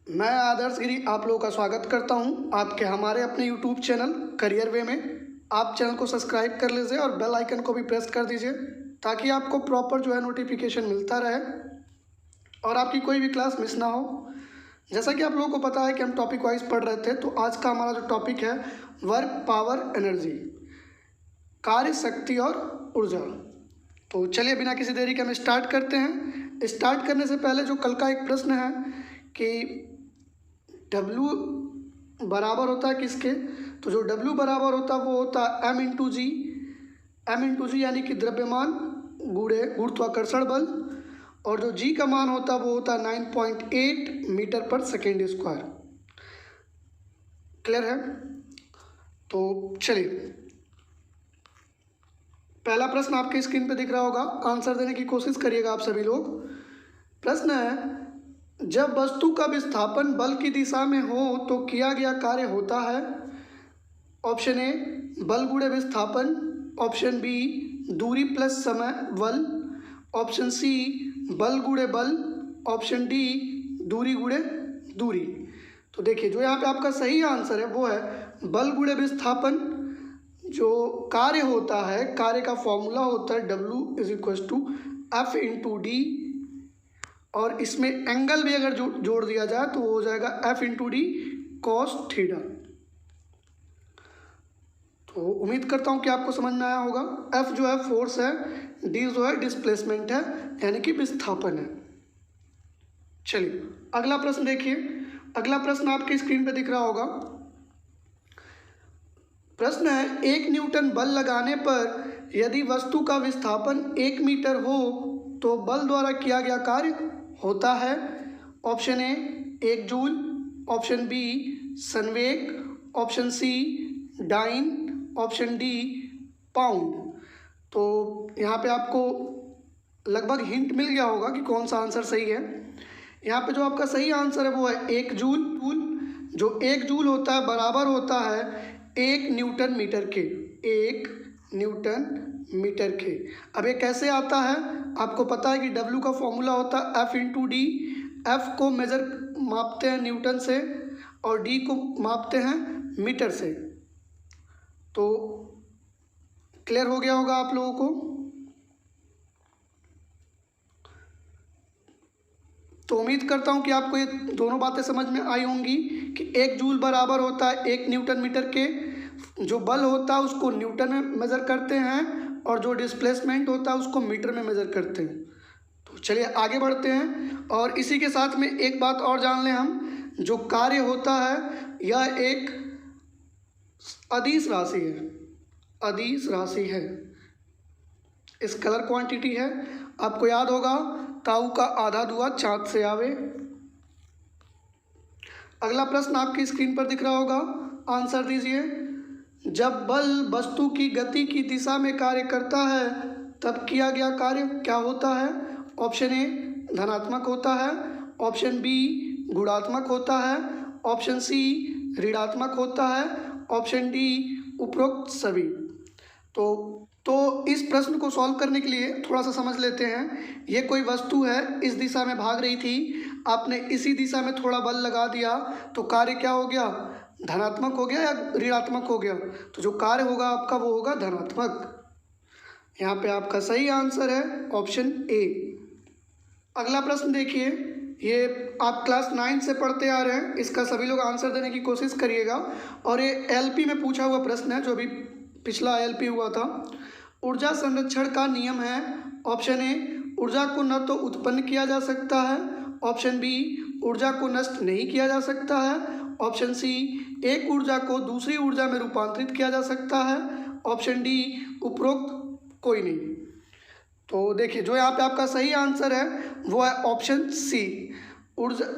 मैं आदर्श गिरी आप लोगों का स्वागत करता हूं आपके हमारे अपने यूट्यूब चैनल करियर वे में। आप चैनल को सब्सक्राइब कर लीजिए और बेल आइकन को भी प्रेस कर दीजिए ताकि आपको प्रॉपर जो है नोटिफिकेशन मिलता रहे और आपकी कोई भी क्लास मिस ना हो। जैसा कि आप लोगों को पता है कि हम टॉपिक वाइज पढ़ रहे थे, तो आज का हमारा जो टॉपिक है वर्क पावर एनर्जी, कार्य शक्ति और ऊर्जा। तो चलिए बिना किसी देरी के हम स्टार्ट करते हैं। स्टार्ट करने से पहले जो कल का एक प्रश्न है कि W बराबर होता है किसके, तो जो W बराबर होता है वो होता है m इंटू जी। m इंटू जी यानी कि द्रव्यमान गुणे गुरुत्वाकर्षण बल, और जो G का मान होता है वो होता है 9.8 मीटर पर सेकेंड स्क्वायर। क्लियर है? तो चलिए पहला प्रश्न आपके स्क्रीन पे दिख रहा होगा, आंसर देने की कोशिश करिएगा आप सभी लोग। प्रश्न है, जब वस्तु का विस्थापन बल की दिशा में हो तो किया गया कार्य होता है। ऑप्शन ए बल गुणे विस्थापन, ऑप्शन बी दूरी प्लस समय बल, ऑप्शन सी बल गुणे बल, ऑप्शन डी दूरी गुणे दूरी। तो देखिए जो यहाँ पे आपका सही आंसर है वो है बल गुणे विस्थापन। जो कार्य होता है, कार्य का फॉर्मूला होता है W is equal to F into D, और इसमें एंगल भी अगर जोड़ दिया जाए तो वो हो जाएगा F into D cos theta. तो उम्मीद करता हूँ कि आपको समझ में आया होगा। एफ जो है फोर्स है, डी जो है डिस्प्लेसमेंट है यानी कि विस्थापन है। चलिए अगला प्रश्न देखिए। अगला प्रश्न आपके स्क्रीन पे दिख रहा होगा। प्रश्न है, 1 न्यूटन बल लगाने पर यदि वस्तु का विस्थापन 1 मीटर हो तो बल द्वारा किया गया कार्य होता है। Option A 1 joule, option B संवेग, option C dyne, option D pound. तो यहाँ पे आपको लगभग हिंट मिल गया होगा कि कौन सा आंसर सही है। यहाँ पे जो आपका सही आंसर है वो है 1 जूल। जो 1 जूल होता है बराबर होता है 1 न्यूटन मीटर के। 1 न्यूटन मीटर के। अब ये कैसे आता है, आपको पता है कि W का फॉर्मूला होता है F इंटू डी। F को मेजर मापते हैं न्यूटन से और D को मापते हैं मीटर से। तो क्लियर हो गया होगा आप लोगों को। तो उम्मीद करता हूँ कि आपको ये दोनों बातें समझ में आई होंगी कि 1 जूल बराबर होता है 1 न्यूटन मीटर के। जो बल होता है उसको न्यूटन में मेज़र करते हैं और जो डिस्प्लेसमेंट होता है उसको मीटर में मेज़र करते हैं। तो चलिए आगे बढ़ते हैं और इसी के साथ में एक बात और जान लें हम। जो कार्य होता है यह एक अदिश राशि है। अदिश राशि है, स्केलर क्वांटिटी है। आपको याद होगा ताऊ का आधा दुआ चाँद से आवे। अगला प्रश्न आपकी स्क्रीन पर दिख रहा होगा, आंसर दीजिए। जब बल वस्तु की गति की दिशा में कार्य करता है तब किया गया कार्य क्या होता है। ऑप्शन ए धनात्मक होता है, ऑप्शन बी गुणात्मक होता है, ऑप्शन सी ऋणात्मक होता है, ऑप्शन डी उपरोक्त सभी। तो इस प्रश्न को सॉल्व करने के लिए थोड़ा सा समझ लेते हैं। ये कोई वस्तु है, इस दिशा में भाग रही थी, आपने इसी दिशा में थोड़ा बल लगा दिया तो कार्य क्या हो गया, धनात्मक हो गया या ऋणात्मक हो गया। तो जो कार्य होगा आपका वो होगा धनात्मक। यहाँ पे आपका सही आंसर है ऑप्शन ए। अगला प्रश्न देखिए, ये आप क्लास 9 से पढ़ते आ रहे हैं, इसका सभी लोग आंसर देने की कोशिश करिएगा। और ये एलपी में पूछा हुआ प्रश्न है, जो अभी पिछला एलपी हुआ था। ऊर्जा संरक्षण का नियम है। ऑप्शन ए ऊर्जा को न तो उत्पन्न किया जा सकता है, ऑप्शन बी ऊर्जा को नष्ट नहीं किया जा सकता है, ऑप्शन सी एक ऊर्जा को दूसरी ऊर्जा में रूपांतरित किया जा सकता है, ऑप्शन डी उपरोक्त कोई नहीं। तो देखिए जो यहाँ पे आपका सही आंसर है वो है ऑप्शन सी।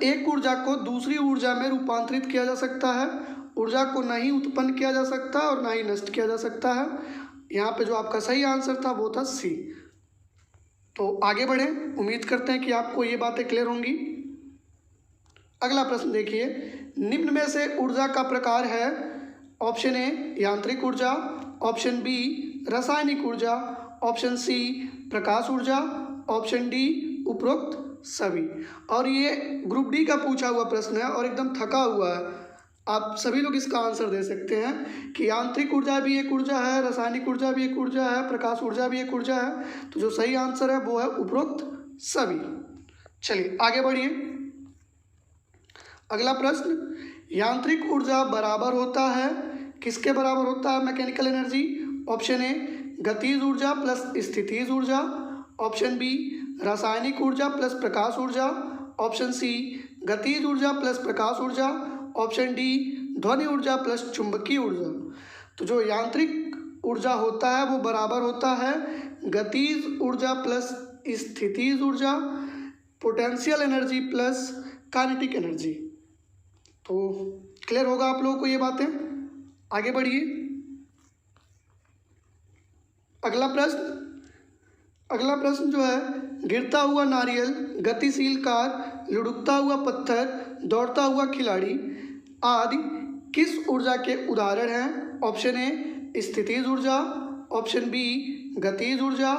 एक ऊर्जा को दूसरी ऊर्जा में रूपांतरित किया जा सकता है, ऊर्जा को नहीं उत्पन्न किया जा सकता और ना ही नष्ट किया जा सकता है। यहाँ पे जो आपका सही आंसर था वो था सी। तो आगे बढ़ें, उम्मीद करते हैं कि आपको ये बातें क्लियर होंगी। अगला प्रश्न देखिए, निम्न में से ऊर्जा का प्रकार है। ऑप्शन ए यांत्रिक ऊर्जा, ऑप्शन बी रासायनिक ऊर्जा, ऑप्शन सी प्रकाश ऊर्जा, ऑप्शन डी उपरोक्त सभी। और ये ग्रुप डी का पूछा हुआ प्रश्न है और एकदम थका हुआ है। आप सभी लोग इसका आंसर दे सकते हैं कि यांत्रिक ऊर्जा भी एक ऊर्जा है, रासायनिक ऊर्जा भी एक ऊर्जा है, प्रकाश ऊर्जा भी एक ऊर्जा है। तो जो सही आंसर है वो है उपरोक्त सभी। चलिए आगे बढ़िए। अगला प्रश्न, यांत्रिक ऊर्जा बराबर होता है, किसके बराबर होता है मैकेनिकल एनर्जी? ऑप्शन ए गतिज ऊर्जा प्लस स्थितिज ऊर्जा, ऑप्शन बी रासायनिक ऊर्जा प्लस प्रकाश ऊर्जा, ऑप्शन सी गतिज ऊर्जा प्लस प्रकाश ऊर्जा, ऑप्शन डी ध्वनि ऊर्जा प्लस चुंबकीय ऊर्जा। तो जो यांत्रिक ऊर्जा होता है वो बराबर होता है गतिज ऊर्जा प्लस स्थितिज ऊर्जा, potential energy plus kinetic energy. तो क्लियर होगा आप लोगों को ये बातें। आगे बढ़िए। अगला प्रश्न जो है, गिरता हुआ नारियल, गतिशील कार, लुढ़कता हुआ पत्थर, दौड़ता हुआ खिलाड़ी आदि किस ऊर्जा के उदाहरण हैं? ऑप्शन ए स्थितिज ऊर्जा, ऑप्शन बी गतिज ऊर्जा,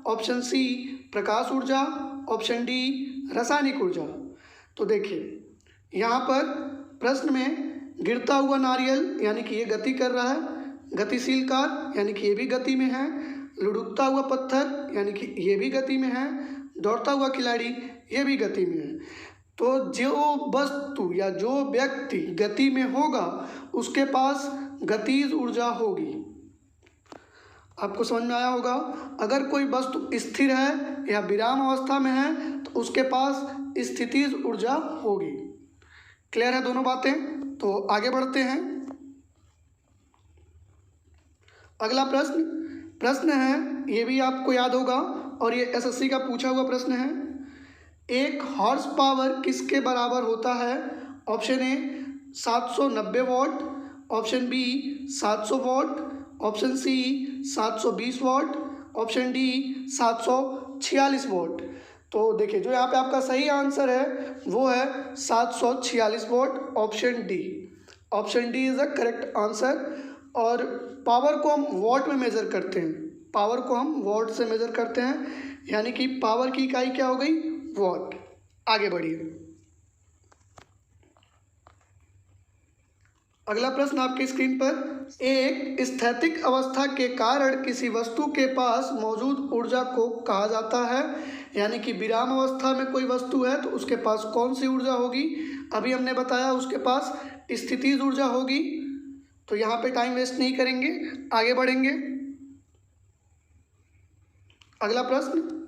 ऑप्शन सी प्रकाश ऊर्जा, ऑप्शन डी रासायनिक ऊर्जा। तो देखिए यहाँ पर प्रश्न में गिरता हुआ नारियल यानी कि ये गति कर रहा है, गतिशील कार यानी कि ये भी गति में है, लुढ़कता हुआ पत्थर यानी कि ये भी गति में है, दौड़ता हुआ खिलाड़ी ये भी गति में है। तो जो वस्तु या जो व्यक्ति गति में होगा उसके पास गतिज ऊर्जा होगी। आपको समझ में आया होगा। अगर कोई वस्तु स्थिर है या विराम अवस्था में है तो उसके पास स्थितिज ऊर्जा होगी। क्लियर है दोनों बातें? तो आगे बढ़ते हैं। अगला प्रश्न है, ये भी आपको याद होगा और ये एसएससी का पूछा हुआ प्रश्न है। एक हॉर्स पावर किसके बराबर होता है? Option A 790 watt, option B 700 watt, option C 720 watt, option D 746 watt. तो देखिए जो यहाँ पे आपका सही आंसर है वो है 746 what, option D. Option D is a correct answer. और पावर को हम वॉट में मेज़र करते हैं, पावर को हम वॉट से मेज़र करते हैं, यानी कि पावर की इकाई क्या हो गई? वॉट। आगे बढ़िए। अगला प्रश्न आपकी स्क्रीन पर, एक स्थैतिक अवस्था के कारण किसी वस्तु के पास मौजूद ऊर्जा को कहा जाता है? यानी कि विराम अवस्था में कोई वस्तु है तो उसके पास कौन सी ऊर्जा होगी? अभी हमने बताया उसके पास स्थितिज ऊर्जा होगी। तो यहाँ पे टाइम वेस्ट नहीं करेंगे, आगे बढ़ेंगे। अगला प्रश्न,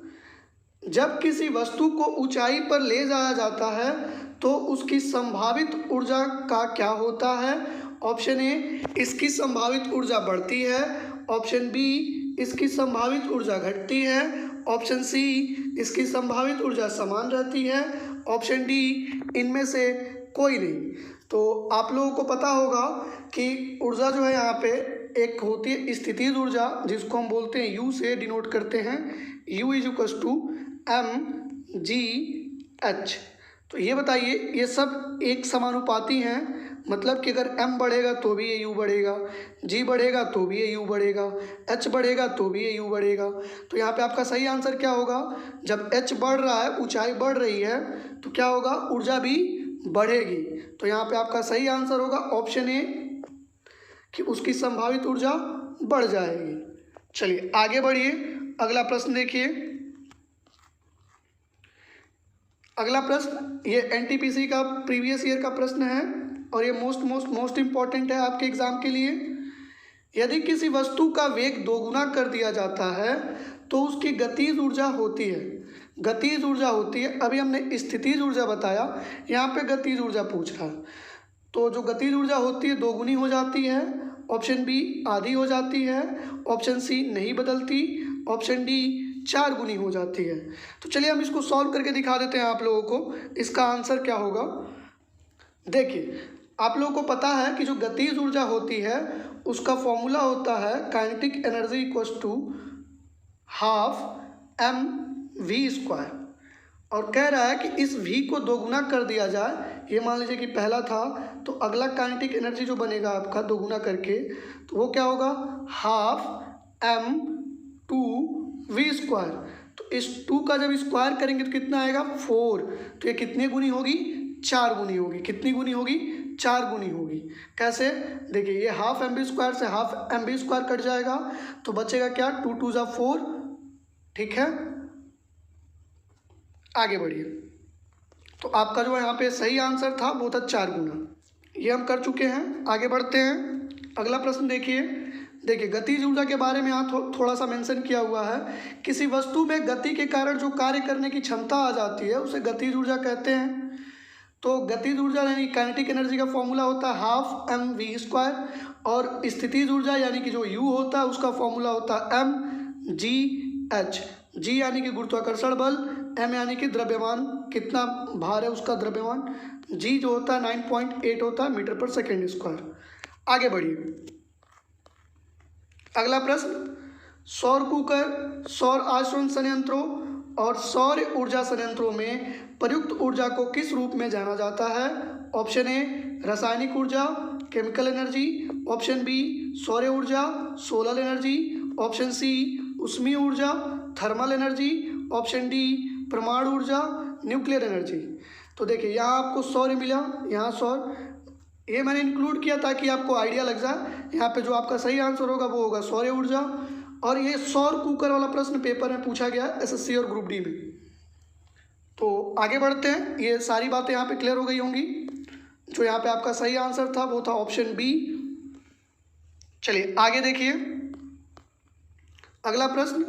जब किसी वस्तु को ऊंचाई पर ले जाया जाता है तो उसकी संभावित ऊर्जा का क्या होता है? ऑप्शन ए इसकी संभावित ऊर्जा बढ़ती है, ऑप्शन बी इसकी संभावित ऊर्जा घटती है, ऑप्शन सी इसकी संभावित ऊर्जा समान रहती है, ऑप्शन डी इनमें से कोई नहीं। तो आप लोगों को पता होगा कि ऊर्जा जो है यहाँ पे एक होती है स्थितिज ऊर्जा, जिसको हम बोलते हैं यू से डिनोट करते हैं, U = mgh। तो ये बताइए, ये सब एक समानुपाती हैं, मतलब कि अगर m बढ़ेगा तो भी ये u बढ़ेगा, g बढ़ेगा तो भी ये u बढ़ेगा, h बढ़ेगा तो भी ये u बढ़ेगा। तो यहाँ पे आपका सही आंसर क्या होगा? जब h बढ़ रहा है, ऊंचाई बढ़ रही है, तो क्या होगा? ऊर्जा भी बढ़ेगी। तो यहाँ पे आपका सही आंसर होगा ऑप्शन ए कि उसकी संभावित ऊर्जा बढ़ जाएगी। चलिए आगे बढ़िए। अगला प्रश्न देखिए। अगला प्रश्न ये एनटीपीसी का प्रीवियस ईयर का प्रश्न है और ये मोस्ट इम्पॉर्टेंट है आपके एग्जाम के लिए। यदि किसी वस्तु का वेग दोगुना कर दिया जाता है तो उसकी गतिज ऊर्जा होती है, गतिज ऊर्जा होती है। अभी हमने स्थितिज ऊर्जा बताया, यहाँ पे गतिज ऊर्जा पूछ रहा है। तो जो गतिज ऊर्जा होती है दोगुनी हो जाती है, ऑप्शन बी आधी हो जाती है, ऑप्शन सी नहीं बदलती, ऑप्शन डी 4 गुनी हो जाती है। तो चलिए हम इसको सॉल्व करके दिखा देते हैं आप लोगों को, इसका आंसर क्या होगा। देखिए आप लोगों को पता है कि जो गतिज ऊर्जा होती है उसका फॉर्मूला होता है काइनेटिक एनर्जी = ½ mv²। और कह रहा है कि इस v को दोगुना कर दिया जाए। ये मान लीजिए कि पहला था, तो अगला काइनेटिक एनर्जी जो बनेगा आपका दोगुना करके, तो वो क्या होगा? ½ m2v²। तो इस 2 का जब स्क्वायर करेंगे तो कितना आएगा 4। तो ये कितने गुनी होगी 4 गुनी होगी। कितनी गुनी होगी 4 गुनी होगी। कैसे देखिए ये हाफ एम बी स्क्वायर से half M B square cut जाएगा तो बचेगा क्या 2 2 ज़ा 4। ठीक है आगे बढ़िए। तो आपका जो यहाँ पे सही आंसर था वो था 4 गुना। ये हम कर चुके हैं। आगे बढ़ते हैं। अगला प्रश्न देखिए गतिज ऊर्जा के बारे में यहाँ थोड़ा सा मेंशन किया हुआ है। किसी वस्तु में गति के कारण जो कार्य करने की क्षमता आ जाती है उसे गतिज ऊर्जा कहते हैं। तो गतिज ऊर्जा यानी काइनेटिक एनर्जी का फॉर्मूला होता है हाफ एम वी स्क्वायर और स्थितिज ऊर्जा यानी कि जो यू होता है उसका फॉर्मूला होता है एम जी एच। जी यानी कि गुरुत्वाकर्षण बल, एम यानी कि द्रव्यमान कितना भार है उसका द्रव्यमान, जी जो होता है 9.8 होता है मीटर पर सेकेंड स्क्वायर। आगे बढ़िए। अगला प्रश्न सौर कुकर, सौर आश्वन संयंत्रों और सौर ऊर्जा संयंत्रों में प्रयुक्त ऊर्जा को किस रूप में जाना जाता है। ऑप्शन ए रासायनिक ऊर्जा केमिकल एनर्जी, ऑप्शन बी सौर ऊर्जा सोलर एनर्जी, ऑप्शन सी ऊष्मीय ऊर्जा थर्मल एनर्जी, ऑप्शन डी परमाणु ऊर्जा न्यूक्लियर एनर्जी। तो देखिए यहाँ आपको सौर मिला, यहाँ सौर, ये मैंने इंक्लूड किया ताकि आपको आइडिया लग जाए। यहाँ पे जो आपका सही आंसर होगा वो होगा सौर ऊर्जा। और ये सौर कुकर वाला प्रश्न पेपर में पूछा गया एसएससी और ग्रुप डी में। तो आगे बढ़ते हैं। ये सारी बातें यहाँ पे क्लियर हो गई होंगी। जो यहाँ पे आपका सही आंसर था वो था ऑप्शन बी। चलिए आगे देखिए। अगला प्रश्न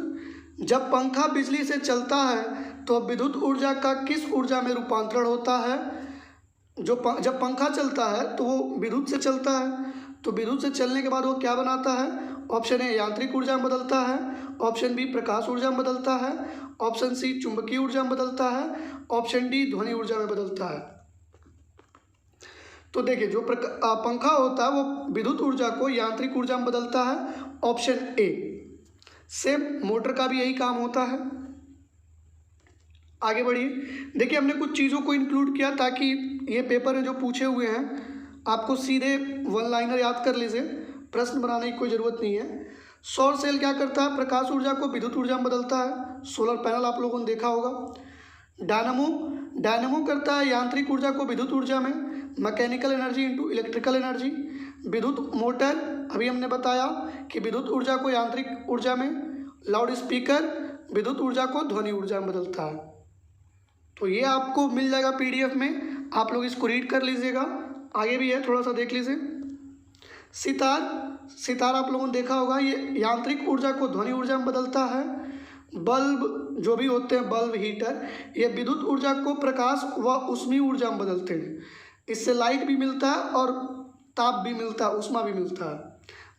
जब पंखा बिजली से चलता है तो विद्युत ऊर्जा का किस ऊर्जा में रूपांतरण होता है। जब पंखा चलता है तो वो विद्युत से चलता है, तो विद्युत से चलने के बाद वो क्या बनाता है। ऑप्शन ए यांत्रिक ऊर्जा में बदलता है, ऑप्शन बी प्रकाश ऊर्जा में बदलता है, ऑप्शन सी चुंबकीय ऊर्जा में बदलता है, ऑप्शन डी ध्वनि ऊर्जा में बदलता है। तो देखिए जो पंखा होता है वो विद्युत ऊर्जा को यांत्रिक ऊर्जा में बदलता है, ऑप्शन ए। सेम मोटर का भी यही काम होता है। आगे बढ़िए। देखिए हमने कुछ चीज़ों को इंक्लूड किया ताकि ये पेपर में जो पूछे हुए हैं आपको सीधे वन लाइनर याद कर लीजिए, प्रश्न बनाने की कोई ज़रूरत नहीं है। सौर सेल क्या करता है, प्रकाश ऊर्जा को विद्युत ऊर्जा में बदलता है। सोलर पैनल आप लोगों ने देखा होगा। डायनामो करता है यांत्रिक ऊर्जा को विद्युत ऊर्जा में, mechanical energy into electrical energy. विद्युत मोटर अभी हमने बताया कि विद्युत ऊर्जा को यांत्रिक ऊर्जा में, लाउड स्पीकर विद्युत ऊर्जा को ध्वनि ऊर्जा में बदलता है। तो ये आपको मिल जाएगा पीडीएफ में, आप लोग इसको रीड कर लीजिएगा। आगे भी है थोड़ा सा देख लीजिए। सितार आप लोगों ने देखा होगा, ये यांत्रिक ऊर्जा को ध्वनि ऊर्जा में बदलता है। बल्ब जो भी होते हैं बल्ब हीटर, ये विद्युत ऊर्जा को प्रकाश व ऊष्मीय ऊर्जा में बदलते हैं। इससे लाइट भी मिलता है और ताप भी मिलता है, ऊष्मा भी मिलता है।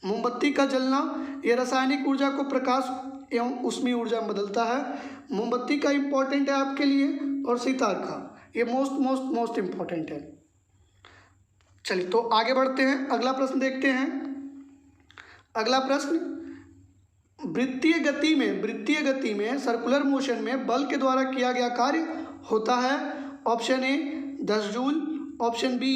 मोमबत्ती का जलना, ये रासायनिक ऊर्जा को प्रकाश एवं ऊष्मीय ऊर्जा में बदलता है। मोमबत्ती का इम्पोर्टेंट है आपके लिए और सितार का ये मोस्ट इम्पोर्टेंट है। चलिए तो आगे बढ़ते हैं। अगला प्रश्न देखते हैं। अगला प्रश्न वृत्तीय गति में सर्कुलर मोशन में बल के द्वारा किया गया कार्य होता है। Option A 10 joule, option B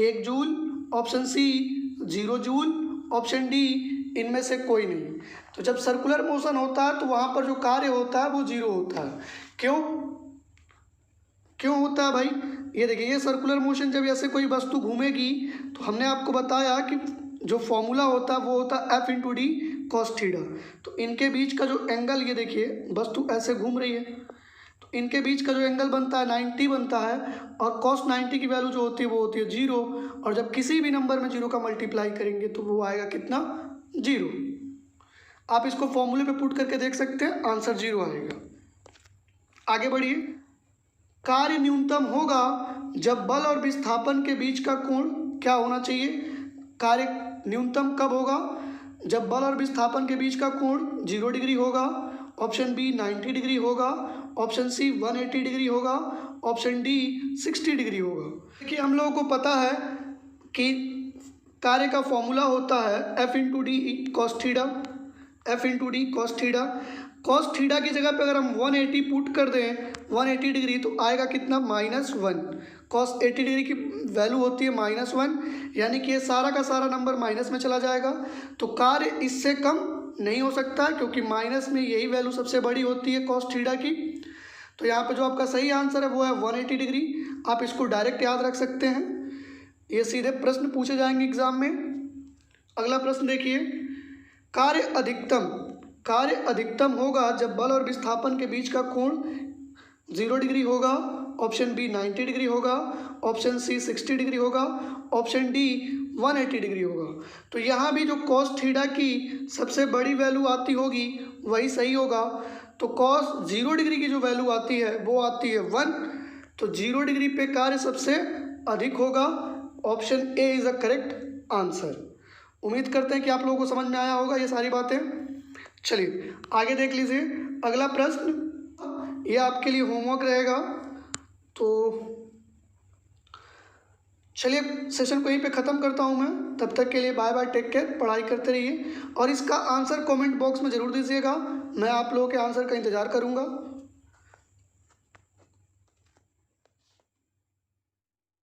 1 joule, option C 0 joule, option D इनमें से कोई नहीं। तो जब सर्कुलर मोशन होता है तो वहाँ पर जो कार्य होता है वो 0 होता है। क्यों होता है भाई, ये देखिए ये सर्कुलर मोशन जब ऐसे कोई वस्तु घूमेगी तो हमने आपको बताया कि जो फॉर्मूला होता है वो होता है F into D cos theta. तो इनके बीच का जो एंगल, ये देखिए वस्तु ऐसे घूम रही है तो इनके बीच का जो एंगल बनता है 90 बनता है और कॉस 90 की वैल्यू जो होती है वो होती है 0। और जब किसी भी नंबर में 0 का मल्टीप्लाई करेंगे तो वो आएगा कितना 0। आप इसको फॉर्मूले पे पुट करके देख सकते हैं, आंसर 0 आएगा। आगे बढ़िए। कार्य न्यूनतम होगा जब बल और विस्थापन के बीच का कोण क्या होना चाहिए। कार्य न्यूनतम कब होगा, जब बल और विस्थापन के बीच का कोण 0 डिग्री होगा, ऑप्शन बी 90 डिग्री होगा, ऑप्शन सी 180 डिग्री होगा, ऑप्शन डी 60 डिग्री होगा। देखिए हम लोगों को पता है कि कार्य का फॉर्मूला होता है F into D cos theta, F into D cos theta. Cos theta की जगह पे अगर हम 180 पुट कर दें 180 डिग्री तो आएगा कितना -1। कॉस 80 डिग्री की वैल्यू होती है -1, यानी कि ये सारा का सारा नंबर माइनस में चला जाएगा। तो कार्य इससे कम नहीं हो सकता क्योंकि माइनस में यही वैल्यू सबसे बड़ी होती है कॉस थीटा की। तो यहाँ पे जो आपका सही आंसर है वो है 180 डिग्री। आप इसको डायरेक्ट याद रख सकते हैं, ये सीधे प्रश्न पूछे जाएंगे एग्जाम में। अगला प्रश्न देखिए, कार्य अधिकतम होगा जब बल और विस्थापन के बीच का कोण 0 डिग्री होगा। ऑप्शन बी 90 डिग्री होगा, ऑप्शन सी 60 डिग्री होगा, ऑप्शन डी 180 डिग्री होगा। तो यहाँ भी जो कॉस थीटा की सबसे बड़ी वैल्यू आती होगी वही सही होगा। तो कॉस 0 डिग्री की जो वैल्यू आती है वो आती है 1। तो 0 डिग्री पे कार्य सबसे अधिक होगा। Option A is a correct answer. उम्मीद करते हैं कि आप लोगों को समझ में आया होगा ये सारी बातें। चलिए आगे देख लीजिए अगला प्रश्न, ये आपके लिए होमवर्क रहेगा। तो चलिए सेशन को यहीं पे ख़त्म करता हूँ मैं। तब तक के लिए बाय बाय, टेक केयर, पढ़ाई करते रहिए और इसका आंसर कमेंट बॉक्स में ज़रूर दीजिएगा। मैं आप लोगों के आंसर का इंतज़ार करूँगा।